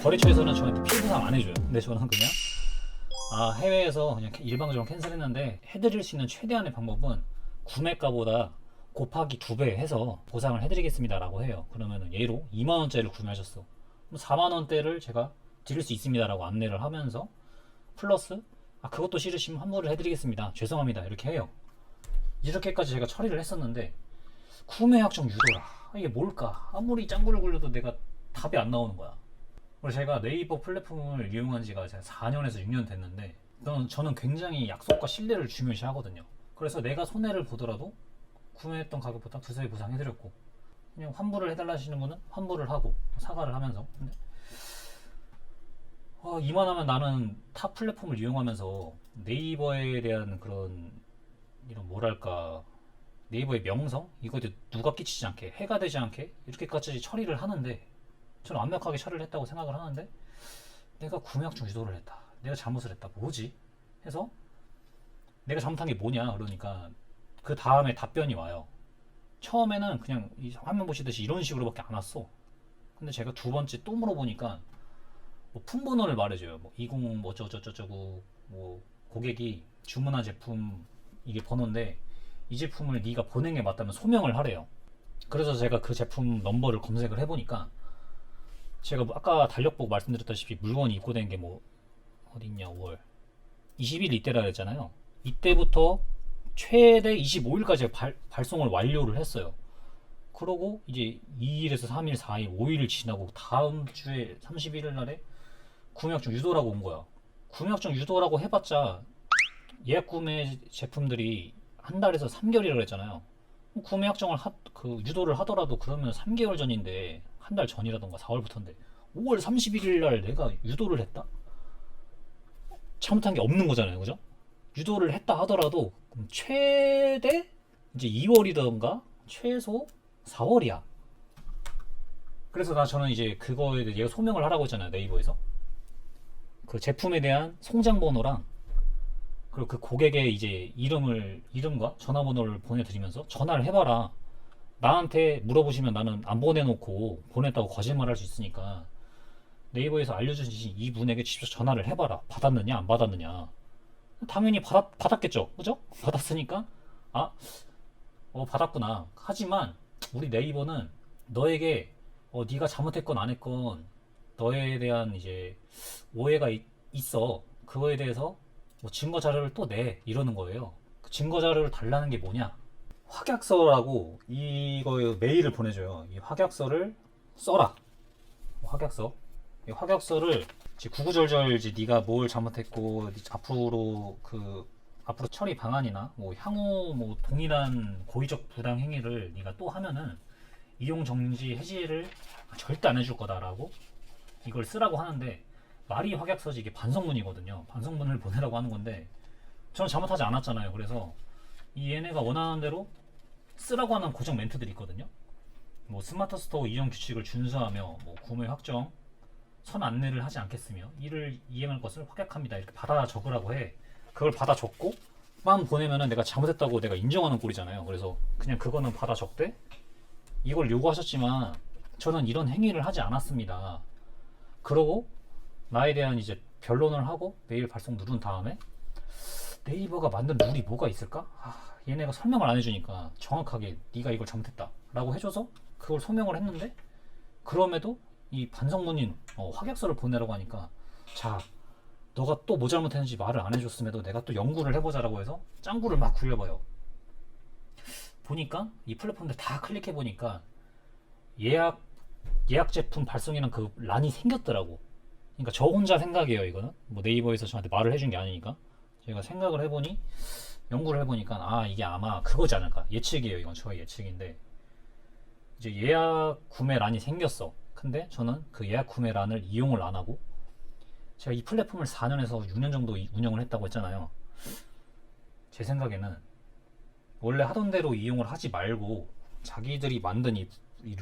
거래처에서는 저한테 피해 보상 안 해줘요. 근데 저는 그냥 해외에서 그냥 일방적으로 캔슬했는데 해드릴 수 있는 최대한의 방법은 구매가보다 곱하기 2배 해서 보상을 해드리겠습니다라고 해요. 그러면 예로 2만원짜리를 구매하셨어. 그럼 4만원대를 제가 드릴 수 있습니다라고 안내를 하면서 플러스 그것도 싫으시면 환불을 해드리겠습니다. 죄송합니다. 이렇게 해요. 이렇게까지 제가 처리를 했었는데 구매 약정 유도라. 이게 뭘까? 아무리 짱구를 굴려도 내가 답이 안 나오는 거야. 그래서 제가 네이버 플랫폼을 이용한 지가 4년에서 6년 됐는데 저는 굉장히 약속과 신뢰를 중요시 하거든요. 그래서 내가 손해를 보더라도 구매했던 가격보다 두세 배 보상해드렸고, 그냥 환불을 해달라 하시는 분은 환불을 하고 사과를 하면서. 근데 이만하면 나는 타 플랫폼을 이용하면서 네이버에 대한 그런 이런 뭐랄까 네이버의 명성? 이거에 누가 끼치지 않게, 해가 되지 않게 이렇게까지 처리를 하는데, 저는 완벽하게 처리를 했다고 생각을 하는데 내가 구매약정 유도를 했다, 내가 잘못을 했다, 뭐지? 해서 내가 잘못한 게 뭐냐 그러니까 그 다음에 답변이 와요. 처음에는 그냥 이 화면 보시듯이 이런 식으로밖에 안 왔어. 근데 제가 두 번째 또 물어보니까 뭐 품번호를 말해줘요. 뭐 20 어쩌고저쩌고, 뭐 고객이 주문한 제품 이게 번호인데 이 제품을 네가 보낸 게 맞다면 소명을 하래요. 그래서 제가 그 제품 넘버를 검색을 해보니까 제가 아까 달력 보고 말씀드렸다시피 물건이 입고된 게 뭐 어딨냐, 5월 20일 이때라 그랬잖아요. 이때부터 최대 25일까지 발송을 완료를 했어요. 그러고 이제 2일에서 3일, 4일, 5일을 지나고 다음 주에 31일 날에 구매약정 유도라고 온 거야. 구매약정 유도라고 해봤자 예약 구매 제품들이 한 달에서 3개월이라고 했잖아요. 구매약정을 유도를 하더라도 그러면 3개월 전인데 한 달 전이라던가 4월부터인데 5월 31일 날 내가 유도를 했다? 잘못한 게 없는 거잖아요, 그죠? 유도를 했다 하더라도 최대 이제 2월이던가 최소 4월이야. 그래서 저는 이제 그거에 대해 소명을 하라고 했잖아요, 네이버에서. 그 제품에 대한 송장 번호랑 그리고 그 고객의 이제 이름과 전화번호를 보내드리면서 전화를 해봐라. 나한테 물어보시면 나는 안 보내놓고 보냈다고 거짓말할 수 있으니까 네이버에서 알려주신 이분에게 직접 전화를 해봐라. 받았느냐 안 받았느냐. 당연히 받았겠죠, 그죠? 받았으니까 받았구나. 하지만 우리 네이버는 너에게 네가 잘못했건 안 했건 너에 대한 이제 오해가 있어. 그거에 대해서 뭐 증거 자료를 또 내, 이러는 거예요. 그 증거 자료를 달라는 게 뭐냐? 확약서라고 이거 메일을 보내줘요. 이 확약서를 써라. 확약서. 이 확약서를 이제 구구절절 이제 네가 뭘 잘못했고 앞으로 처리 방안이나 뭐 향후 뭐 동일한 고의적 부당 행위를 네가 또 하면은 이용 정지 해지를 절대 안 해줄 거다라고 이걸 쓰라고 하는데, 말이 확약서지 이게 반성문이거든요. 반성문을 보내라고 하는 건데 저는 잘못하지 않았잖아요. 그래서 이 얘네가 원하는 대로 쓰라고 하는 고정 멘트들이 있거든요. 뭐 스마트 스토어 이용 규칙을 준수하며 뭐 구매 확정 선 안내를 하지 않겠으며 이를 이행할 것을 확약합니다. 이렇게 받아 적으라고 해. 그걸 받아 적고 만 보내면은 내가 잘못했다고 내가 인정하는 꼴이잖아요. 그래서 그냥 그거는 받아 적되, 이걸 요구하셨지만 저는 이런 행위를 하지 않았습니다. 그러고 나에 대한 이제 변론을 하고 메일 발송 누른 다음에 네이버가 만든 룰이 뭐가 있을까? 얘네가 설명을 안 해주니까 정확하게 네가 이걸 잘못했다 라고 해줘서 그걸 소명을 했는데, 그럼에도 이 반성문인 확약서를 보내라고 하니까 자, 너가 또 뭐 잘못했는지 말을 안 해줬음에도 내가 또 연구를 해보자라고 해서 짱구를 막 굴려봐요. 보니까 이 플랫폼들 다 클릭해보니까 예약 제품 발송이랑 그 란이 생겼더라고. 그러니까 저 혼자 생각이에요. 이거는 뭐 네이버에서 저한테 말을 해준 게 아니니까 제가 생각을 해보니, 연구를 해보니까 이게 아마 그거지 않을까, 예측이에요. 이건 저의 예측인데, 이제 예약 구매 란이 생겼어. 근데 저는 그 예약 구매 란을 이용을 안 하고, 제가 이 플랫폼을 4년에서 6년 정도 운영을 했다고 했잖아요. 제 생각에는 원래 하던 대로 이용을 하지 말고 자기들이 만든 이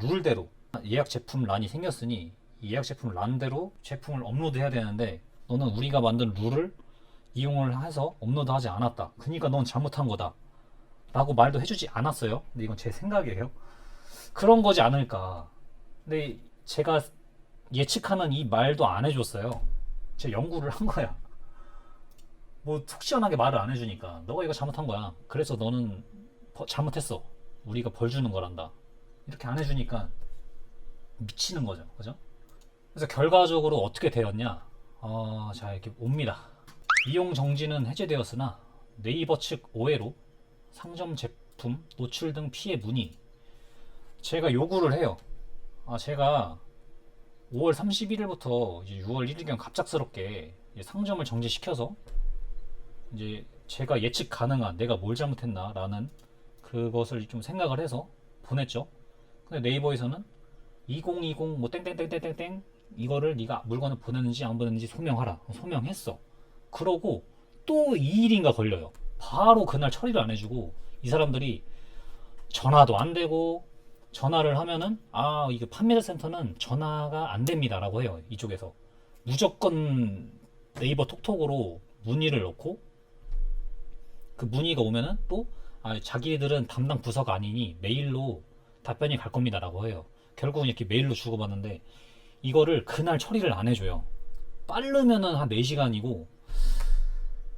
룰대로 예약 제품 란이 생겼으니 이 예약 제품 란대로 제품을 업로드해야 되는데, 너는 우리가 만든 룰을 이용을 해서 업로드하지 않았다. 그러니까 넌 잘못한 거다 라고 말도 해주지 않았어요. 근데 이건 제 생각이에요. 그런 거지 않을까. 근데 제가 예측하는 이 말도 안 해줬어요. 제가 연구를 한 거야. 뭐 속 시원하게 말을 안 해주니까 너가 이거 잘못한 거야. 그래서 너는 잘못했어. 우리가 벌 주는 거란다. 이렇게 안 해주니까 미치는 거죠. 그죠? 그래서 결과적으로 어떻게 되었냐? 자, 이렇게 옵니다. 이용 정지는 해제되었으나 네이버 측 오해로 상점 제품 노출 등 피해 문의. 제가 요구를 해요. 제가 5월 31일부터 이제 6월 1일경 갑작스럽게 이제 상점을 정지시켜서 이제 제가 예측 가능한 내가 뭘 잘못했나라는 그것을 좀 생각을 해서 보냈죠. 근데 네이버에서는 2020 뭐 땡땡땡땡땡땡 이거를 네가 물건을 보냈는지 안 보냈는지 소명하라. 소명했어. 그러고 또 2일인가 걸려요. 바로 그날 처리를 안 해주고 이 사람들이 전화도 안 되고 전화를 하면은 이거 판매자 센터는 전화가 안 됩니다라고 해요. 이쪽에서 무조건 네이버 톡톡으로 문의를 넣고 그 문의가 오면은 또 자기들은 담당 부서가 아니니 메일로 답변이 갈 겁니다라고 해요. 결국은 이렇게 메일로 주고받는데 이거를 그날 처리를 안 해줘요. 빠르면은 한 4시간이고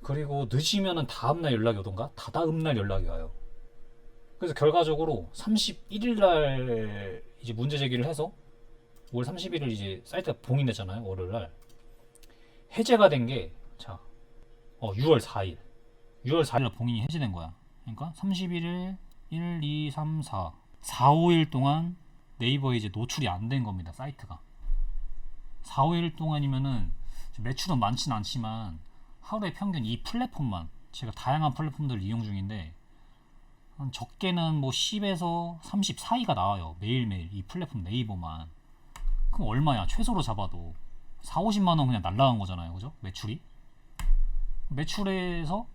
그리고 늦으면은 다음날 연락이 오던가 다다음날 연락이 와요. 그래서 결과적으로 31일날 이제 문제 제기를 해서 5월 31일 이제 사이트가 봉인됐잖아요. 월요일날 해제가 된 게 6월 4일 6월 4일 봉인이 해제된 거야. 그러니까 31일 1, 2, 3, 4 5일 동안 네이버에 이제 노출이 안 된 겁니다. 사이트가 4, 5일 동안이면은 매출은 많진 않지만 하루에 평균 이 플랫폼만 제가 다양한 플랫폼들을 이용 중인데 적게는 뭐 10에서 30 사이가 나와요. 매일매일 이 플랫폼 네이버만. 그럼 얼마야? 최소로 잡아도 4, 50만원 그냥 날라간 거잖아요. 그죠? 매출이. 매출에서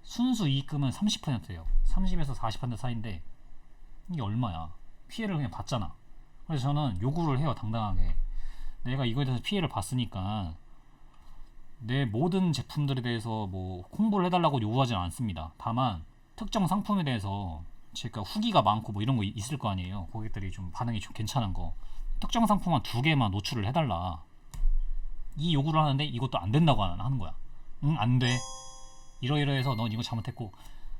순수 이익금은 30%예요. 30에서 40% 사이인데 이게 얼마야? 피해를 그냥 봤잖아. 그래서 저는 요구를 해요. 당당하게. 내가 이거에 대해서 피해를 봤으니까 내 모든 제품들에 대해서 뭐 홍보를 해달라고 요구하지는 않습니다. 다만 특정 상품에 대해서 제가 후기가 많고 뭐 이런 거 있을 거 아니에요. 고객들이 좀 반응이 좀 괜찮은 거 특정 상품 한 2개만 노출을 해달라 이 요구를 하는데 이것도 안 된다고 하는 거야. 응, 안 돼. 이러이러해서 넌 이거 잘못했고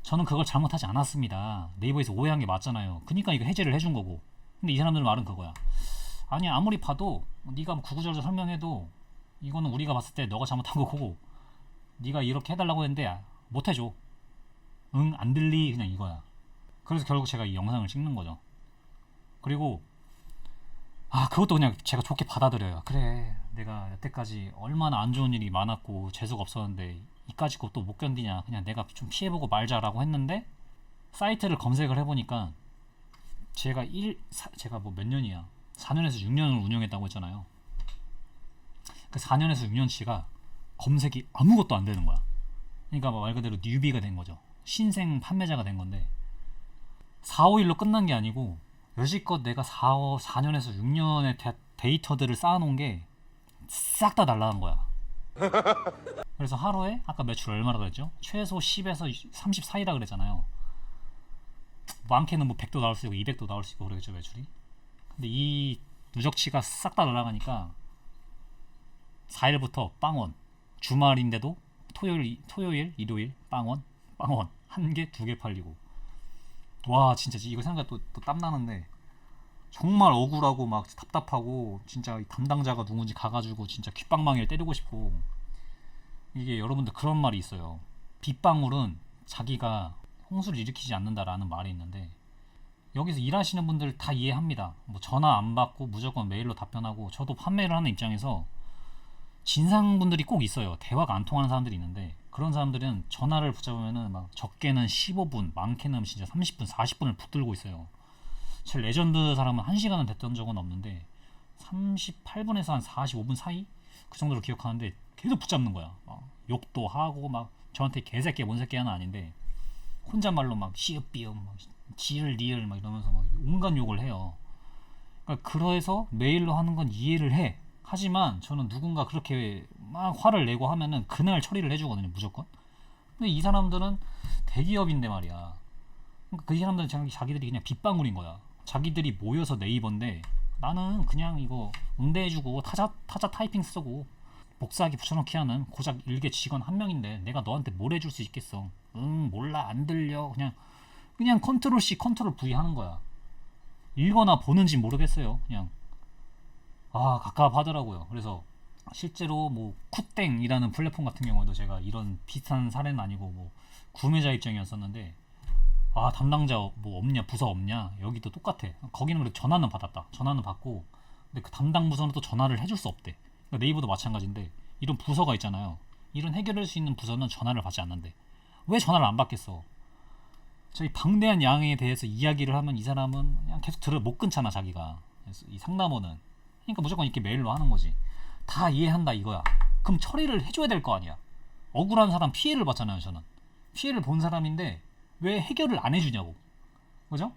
저는 그걸 잘못하지 않았습니다. 네이버에서 오해한 게 맞잖아요. 그러니까 이거 해제를 해준 거고. 근데 이 사람들 말은 그거야. 아니 아무리 봐도 네가 구구절절 설명해도 이거는 우리가 봤을 때 너가 잘못한 거고 네가 이렇게 해달라고 했는데 못 해줘. 응, 안 들리. 그냥 이거야. 그래서 결국 제가 이 영상을 찍는 거죠. 그리고 그것도 그냥 제가 좋게 받아들여요. 그래, 내가 여태까지 얼마나 안 좋은 일이 많았고 재수가 없었는데 이까짓 것도 못 견디냐. 그냥 내가 좀 피해보고 말자라고 했는데 사이트를 검색을 해보니까 제가 뭐 몇 년이야 4년에서 6년을 운영했다고 했잖아요. 그 4년에서 6년치가 검색이 아무것도 안 되는 거야. 그러니까 말 그대로 뉴비가 된 거죠. 신생 판매자가 된 건데 4, 5일로 끝난 게 아니고 여지껏 내가 4년에서 6년의 데이터들을 쌓아놓은 게 싹 다 날라간 거야. 그래서 하루에 아까 매출 얼마라고 그랬죠? 최소 10에서 30 사이라 그랬잖아요. 많게는 뭐 100도 나올 수 있고 200도 나올 수 있고 그러겠죠, 매출이. 근데 이 누적치가 싹 다 날아가니까 4일부터 빵원, 주말인데도 토요일, 일요일 빵원 한 개, 2개 팔리고. 와, 진짜 이거 생각하니까 또 땀나는데 정말 억울하고 막 답답하고 진짜 담당자가 누군지 가가지고 진짜 귓방망이를 때리고 싶고. 이게 여러분들 그런 말이 있어요. 빗방울은 자기가 홍수를 일으키지 않는다라는 말이 있는데 여기서 일하시는 분들 다 이해합니다. 뭐 전화 안 받고 무조건 메일로 답변하고 저도 판매를 하는 입장에서 진상분들이 꼭 있어요. 대화가 안 통하는 사람들이 있는데 그런 사람들은 전화를 붙잡으면은 막 적게는 15분, 많게는 진짜 30분, 40분을 붙들고 있어요. 제 레전드 사람은 1시간은 됐던 적은 없는데 38분에서 한 45분 사이? 그 정도로 기억하는데 계속 붙잡는 거야. 막 욕도 하고 막 저한테 개새끼 뭔 새끼야는 아닌데 혼잣말로 막 시읍비읍 막 지을 리을 막 이러면서 막 온갖 욕을 해요. 그러니까 그래서 메일로 하는 건 이해를 해. 하지만 저는 누군가 그렇게 막 화를 내고 하면은 그날 처리를 해주거든요, 무조건. 근데 이 사람들은 대기업인데 말이야. 그러니까 그 사람들은 자기들이 그냥 빗방울인 거야. 자기들이 모여서 네이버인데 나는 그냥 이거 응대해주고 타자 타이핑 쓰고 복사하기 붙여넣기 하는 고작 일개 직원 한 명인데 내가 너한테 뭘 해줄 수 있겠어. 응 몰라 안 들려. 그냥 컨트롤 C 컨트롤 V 하는 거야. 읽거나 보는지 모르겠어요. 그냥 갑갑하더라고요. 그래서 실제로 뭐 쿠땡이라는 플랫폼 같은 경우도 제가 이런 비슷한 사례는 아니고 뭐 구매자 입장이었었는데 담당자 뭐 없냐 부서 없냐 여기도 똑같아. 거기는 그래도 전화는 받았다. 전화는 받고 근데 그 담당 부서는 또 전화를 해줄 수 없대. 그러니까 네이버도 마찬가지인데 이런 부서가 있잖아요. 이런 해결할 수 있는 부서는 전화를 받지 않는데 왜 전화를 안 받겠어? 저희 방대한 양에 대해서 이야기를 하면 이 사람은 그냥 계속 못 끊잖아 자기가. 이 상담원은 그러니까 무조건 이렇게 메일로 하는 거지. 다 이해한다 이거야. 그럼 처리를 해줘야 될 거 아니야. 억울한 사람 피해를 봤잖아요. 저는 피해를 본 사람인데 왜 해결을 안 해주냐고. 그죠?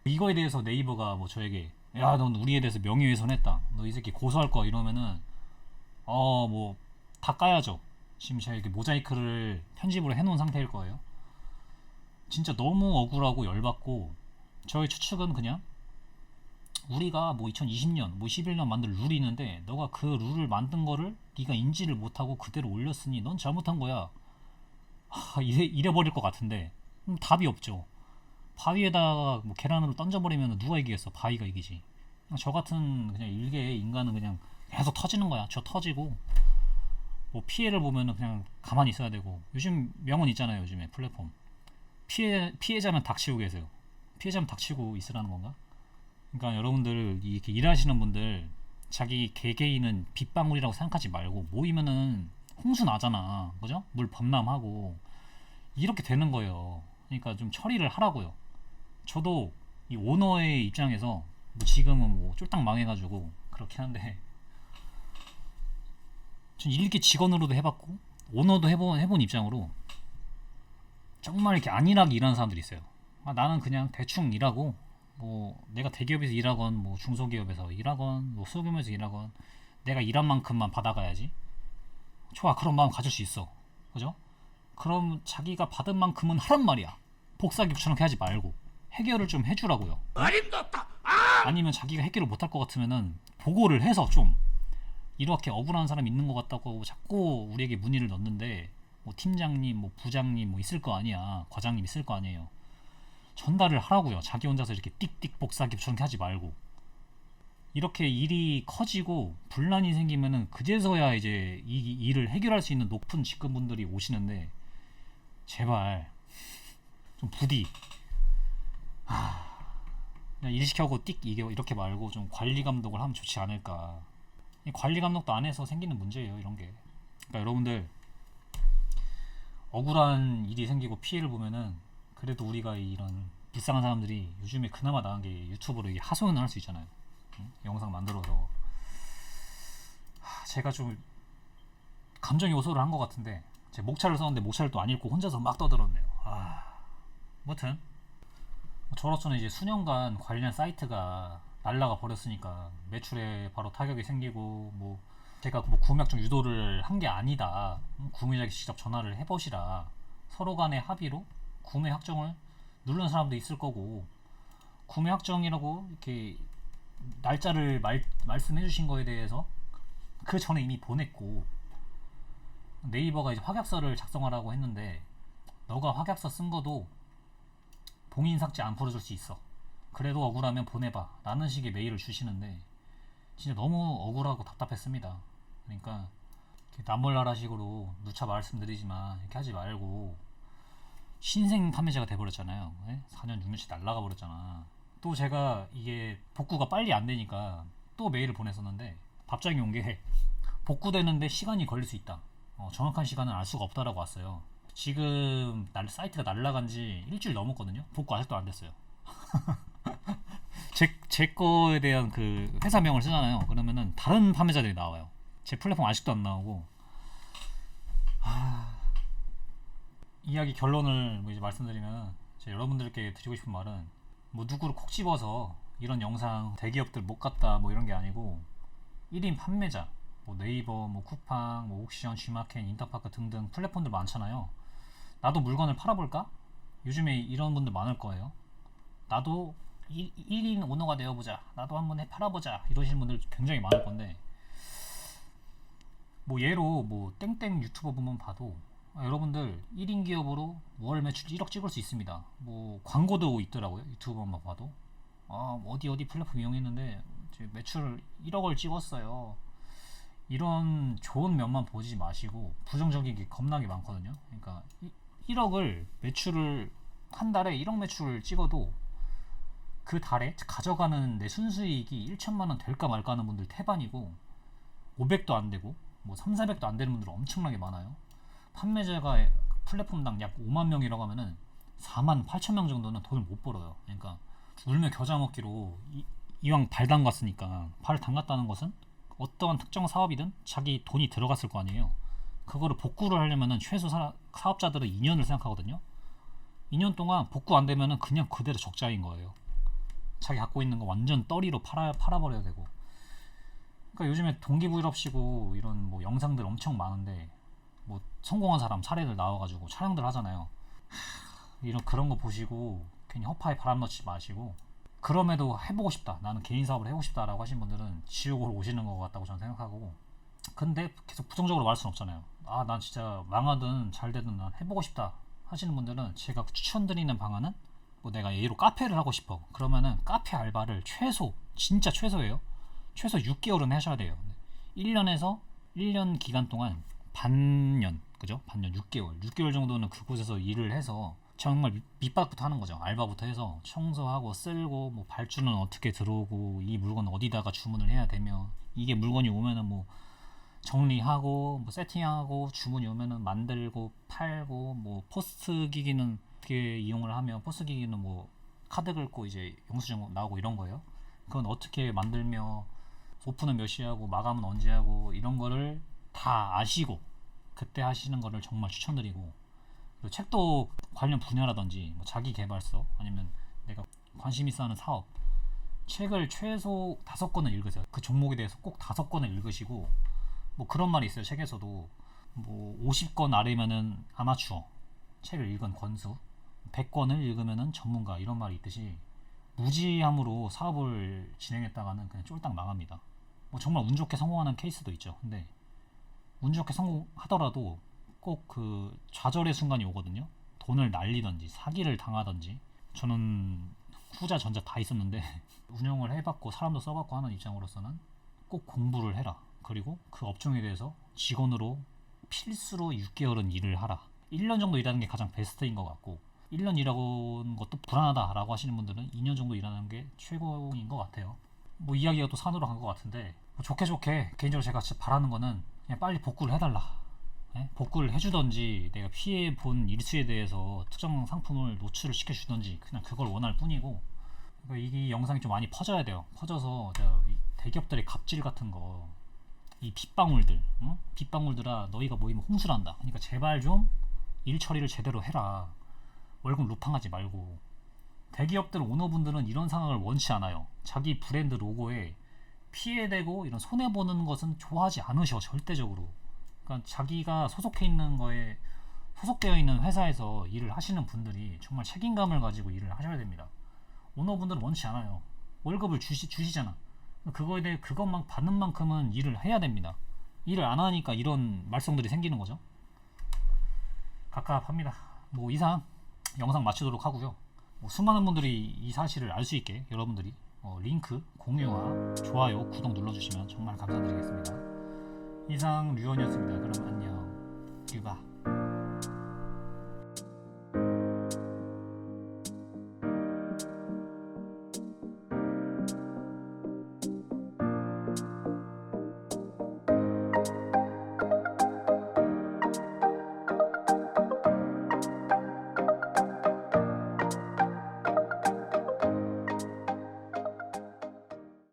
이거에 대해서 네이버가 뭐 저에게 야 넌 우리에 대해서 명예훼손했다, 너 이 새끼 고소할 거야 이러면은 뭐 다 까야죠. 지금 제가 이렇게 모자이크를 편집으로 해놓은 상태일 거예요. 진짜 너무 억울하고 열받고 저의 추측은 그냥 우리가 뭐 2020년 뭐 21년 만들 룰이 있는데 너가 그 룰을 만든 거를 네가 인지를 못하고 그대로 올렸으니 넌 잘못한 거야. 이래버릴 것 같은데 답이 없죠. 바위에다가 뭐 계란으로 던져버리면 누가 이기겠어? 바위가 이기지. 그냥 저 같은 그냥 일개의 인간은 그냥 계속 터지는 거야. 저 터지고 뭐 피해를 보면은 그냥 가만히 있어야 되고. 요즘 명언 있잖아요. 요즘에 플랫폼 피해자면 닥치고 계세요. 피해자면 닥치고 있으라는 건가? 그러니까 여러분들 이렇게 일하시는 분들 자기 개개인은 빗방울이라고 생각하지 말고 모이면은 홍수 나잖아. 그죠? 물 범람하고 이렇게 되는 거예요. 그러니까 좀 처리를 하라고요. 저도 이 오너의 입장에서 뭐 지금은 뭐 쫄딱 망해가지고 그렇긴 한데 전 일개 직원으로도 해봤고 오너도 해본 입장으로 정말 이렇게 안일하게 일하는 사람들이 있어요. 나는 그냥 대충 일하고 뭐 내가 대기업에서 일하건 뭐 중소기업에서 일하건 뭐 소규모에서 일하건 내가 일한 만큼만 받아가야지. 좋아, 그런 마음 가질 수 있어. 그죠? 그럼 자기가 받은 만큼은 하란 말이야. 복사기 붙여넣기 하지 말고 해결을 좀 해주라고요. 아니면 자기가 해결을 못할 것 같으면은 보고를 해서 좀 이렇게 억울한 사람 있는 것 같다고 자꾸 우리에게 문의를 넣는데 뭐 팀장님 뭐 부장님 뭐 있을 거 아니야. 과장님 있을 거 아니에요. 전달을 하라고요. 자기 혼자서 이렇게 띡띡 복사기 붙여넣기 하지 말고. 이렇게 일이 커지고 분란이 생기면은 그제서야 이제 이 일을 해결할 수 있는 높은 직급분들이 오시는데 제발 좀 부디 그냥 일 시켜고 띡 이게 이렇게 말고 좀 관리 감독을 하면 좋지 않을까. 이 관리 감독도 안 해서 생기는 문제예요 이런 게. 그러니까 여러분들 억울한 일이 생기고 피해를 보면은 그래도 우리가 이런 불쌍한 사람들이 요즘에 그나마 나은 게 유튜브로 이게 하소연을 할 수 있잖아요. 영상 만들어서. 제가 좀 감정 요소를 한 것 같은데 제 목차를 썼는데 목차를 또 안 읽고 혼자서 막 떠들었네요. 아무튼 저로서는 이제 수년간 관련 사이트가 날라가 버렸으니까 매출에 바로 타격이 생기고 뭐 제가 뭐 구매약정 유도를 한 게 아니다. 구매자에게 직접 전화를 해보시라. 서로 간의 합의로 구매 확정을 누르는 사람도 있을 거고 구매 확정이라고 이렇게 날짜를 말씀해 주신 거에 대해서 그 전에 이미 보냈고 네이버가 이제 확약서를 작성하라고 했는데 너가 확약서 쓴 거도 봉인 삭제 안 풀어줄 수 있어. 그래도 억울하면 보내봐 라는 식의 메일을 주시는데 진짜 너무 억울하고 답답했습니다. 그러니까 남몰라라식으로 누차 말씀드리지만 이렇게 하지 말고 신생 판매자가 돼버렸잖아요. 4년 6년치 날라가 버렸잖아. 또 제가 이게 복구가 빨리 안 되니까 또 메일을 보냈었는데 답장이 온 게 복구되는데 시간이 걸릴 수 있다. 정확한 시간은 알 수가 없다라고 왔어요. 지금 사이트가 날라간 지 일주일 넘었거든요. 복구 아직도 안 됐어요. 제 거에 대한 그 회사명을 쓰잖아요. 그러면은 다른 판매자들이 나와요. 제 플랫폼 아직도 안 나오고. 이야기 결론을 뭐 이제 말씀드리면 여러분들께 드리고 싶은 말은 뭐 누구를 콕 집어서 이런 영상 대기업들 못 갔다 뭐 이런 게 아니고 1인 판매자 뭐 네이버 뭐 쿠팡 뭐 옥시전 G마켓 인터파크 등등 플랫폼들 많잖아요. 나도 물건을 팔아볼까? 요즘에 이런 분들 많을 거예요. 나도 1인 오너가 되어보자, 나도 한번 팔아보자 이러시는 분들 굉장히 많을 건데, 뭐 예로 뭐 땡땡 유튜버 보면 봐도 여러분들 1인 기업으로 월 매출 1억 찍을 수 있습니다. 뭐 광고도 있더라고요. 유튜버만 봐도 어디 플랫폼 이용했는데 매출 1억을 찍었어요. 이런 좋은 면만 보지 마시고 부정적인 게 겁나게 많거든요. 그러니까 1억을 매출을 한 달에 1억 매출을 찍어도 그 달에 가져가는 내 순수이익이 1천만 원 될까 말까 하는 분들 태반이고, 500도 안 되고 뭐 3, 400도 안 되는 분들 엄청나게 많아요. 판매자가 플랫폼당 약 5만 명이라고 하면은 4만 8천 명 정도는 돈을 못 벌어요. 그러니까 울며 겨자 먹기로 이왕 발 담갔으니까, 발 담갔다는 것은 어떠한 특정 사업이든 자기 돈이 들어갔을 거 아니에요. 그거를 복구를 하려면은 최소 사업자들은 2년을 생각하거든요. 2년 동안 복구 안 되면은 그냥 그대로 적자인 거예요. 자기 갖고 있는 거 완전 떨이로 팔아버려야 되고. 그러니까 요즘에 동기부여럽시고 이런 뭐 영상들 엄청 많은데, 뭐 성공한 사람 사례들 나와가지고 촬영들 하잖아요. 이런 그런 거 보시고 괜히 허파에 바람 넣지 마시고, 그럼에도 해보고 싶다, 나는 개인 사업을 해보고 싶다라고 하신 분들은 지옥으로 오시는 것 같다고 저는 생각하고, 근데 계속 부정적으로 말할 수는 없잖아요. 난 진짜 망하든 잘 되든 난 해보고 싶다 하시는 분들은 제가 추천드리는 방안은, 뭐 내가 예로 카페를 하고 싶어 그러면은 카페 알바를 진짜 최소예요. 최소 6개월은 하셔야 돼요. 1년에서 1년 기간 동안 반년, 그죠? 반년 6개월 정도는 그곳에서 일을 해서 정말 밑바닥부터 하는 거죠. 알바부터 해서 청소하고 쓸고, 뭐 발주는 어떻게 들어오고, 이 물건 어디다가 주문을 해야 되며, 이게 물건이 오면은 뭐 정리하고, 뭐 세팅하고, 주문이 오면은 만들고 팔고, 뭐 포스트 기기는 어떻게 이용을 하면, 포스트 기기는 뭐 카드 긁고 이제 영수증 나오고 이런 거예요. 그건 어떻게 만들며, 오픈은 몇 시에 하고 마감은 언제 하고, 이런 거를 다 아시고 그때 하시는 거를 정말 추천드리고, 책도 관련 분야라든지 뭐 자기 개발서 아니면 내가 관심 있어 하는 사업, 책을 최소 5권을 읽으세요. 그 종목에 대해서 꼭 5권을 읽으시고, 뭐 그런 말이 있어요. 책에서도 뭐 50권 아래면은 아마추어, 책을 읽은 권수, 100권을 읽으면은 전문가, 이런 말이 있듯이 무지함으로 사업을 진행했다가는 그냥 쫄딱 망합니다. 뭐 정말 운 좋게 성공하는 케이스도 있죠. 근데 운 좋게 성공하더라도 꼭 그 좌절의 순간이 오거든요. 돈을 날리든지 사기를 당하든지. 저는 후자 전자 다 있었는데 운영을 해봤고 사람도 써봤고 하는 입장으로서는 꼭 공부를 해라. 그리고 그 업종에 대해서 직원으로 필수로 6개월은 일을 하라. 1년 정도 일하는 게 가장 베스트인 것 같고, 1년 일하는 것도 불안하다라고 하시는 분들은 2년 정도 일하는 게 최고인 것 같아요. 뭐 이야기가 또 산으로 간 것 같은데, 뭐 좋게 개인적으로 제가 진짜 바라는 거는 그냥 빨리 복구를 해달라. 복구를 해주던지, 내가 피해 본 일수에 대해서 특정 상품을 노출을 시켜주던지, 그냥 그걸 원할 뿐이고. 그러니까 이 영상이 좀 많이 퍼져야 돼요. 퍼져서 대기업들의 갑질 같은 거, 이 빗방울들, 빗방울들아 너희가 모이면 홍수란다. 그러니까 제발 좀 일 처리를 제대로 해라. 월급 루팡하지 말고. 대기업들 오너분들은 이런 상황을 원치 않아요. 자기 브랜드 로고에 피해되고 이런 손해보는 것은 좋아하지 않으셔, 절대적으로. 그러니까 자기가 소속해 있는 거에, 소속되어 있는 회사에서 일을 하시는 분들이 정말 책임감을 가지고 일을 하셔야 됩니다. 오너분들은 원치 않아요. 월급을 주시잖아. 그거에 대해 그것만 받는 만큼은 일을 해야 됩니다. 일을 안 하니까 이런 말썽들이 생기는 거죠. 갑갑합니다. 뭐 이상 영상 마치도록 하고요. 뭐 수많은 분들이 이 사실을 알 수 있게 여러분들이 링크, 공유와 좋아요, 구독 눌러주시면 정말 감사드리겠습니다. 이상 류원이었습니다. 그럼 안녕. 유바.